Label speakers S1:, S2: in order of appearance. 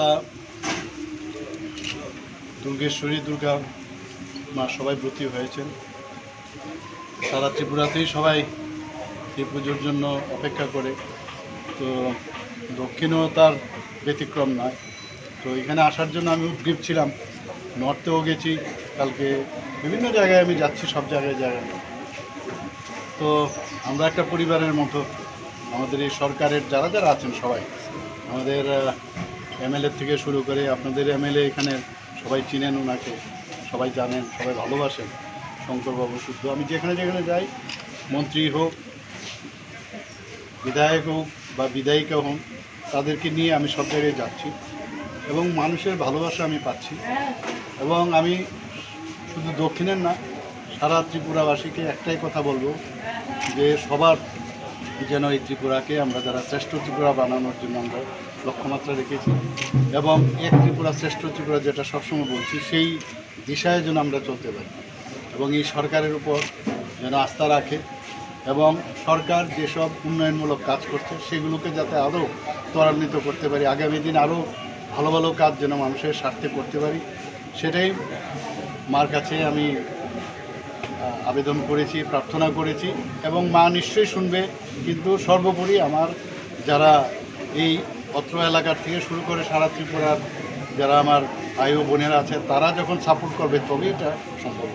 S1: মাতা দুর্গেশ্বরী দুর্গা মা সবাই ব্রতী হয়েছেন। সারা ত্রিপুরাতেই সবাই এই পুজোর জন্য অপেক্ষা করে, তো দক্ষিণেও তার ব্যতিক্রম নয়। তো এখানে আসার জন্য আমি উদ্গ্রীব ছিলাম। নর্থেও গেছি, কালকে বিভিন্ন জায়গায় আমি যাচ্ছি, সব জায়গায় তো আমরা একটা পরিবারের মতো। আমাদের এই সরকারের যারা যারা আছেন সবাই, আমাদের এমএলএ থেকে শুরু করে আপনাদের এমএলএ এখানে সবাই চিনেন, ওনাকে সবাই জানেন, সবাই ভালোবাসেন। শঙ্করবাবু শুদ্ধ, আমি যেখানে যেখানে যাই, মন্ত্রী হোক, বিধায়ক হোক বা বিধায়িকা হোক, তাদেরকে নিয়ে আমি সব জায়গায় যাচ্ছি এবং মানুষের ভালোবাসা আমি পাচ্ছি। এবং আমি শুধু দক্ষিণের না, সারা ত্রিপুরাবাসীকে একটাই কথা বলবো যে সবার যেন এই ত্রিপুরাকে আমরা যারা শ্রেষ্ঠ ত্রিপুরা বানানোর জন্য আমরা লক্ষ্যমাত্রা রেখেছি এবং এক ত্রিপুরা শ্রেষ্ঠ ত্রিপুরা যেটা সবসময় বলছি, সেই দিশায় যেন আমরা চলতে পারি এবং এই সরকারের উপর যেন আস্থা রাখে এবং সরকার যেসব উন্নয়নমূলক কাজ করছে সেগুলোকে যাতে আরও ত্বরান্বিত করতে পারি, আগামী দিন আরও ভালো ভালো কাজ যেন মানুষের স্বার্থে করতে পারি, সেটাই মার কাছে আমি আবেদন করেছি, প্রার্থনা করেছি এবং মা নিশ্চয়ই শুনবে। কিন্তু সর্বোপরি আমার যারা এই অত্র এলাকার থেকে শুরু করে সারা ত্রিপুরার যারা আমার ভাই ও বোনেরা আছে, তারা যখন সাপোর্ট করবে তবেই এটা সম্ভব।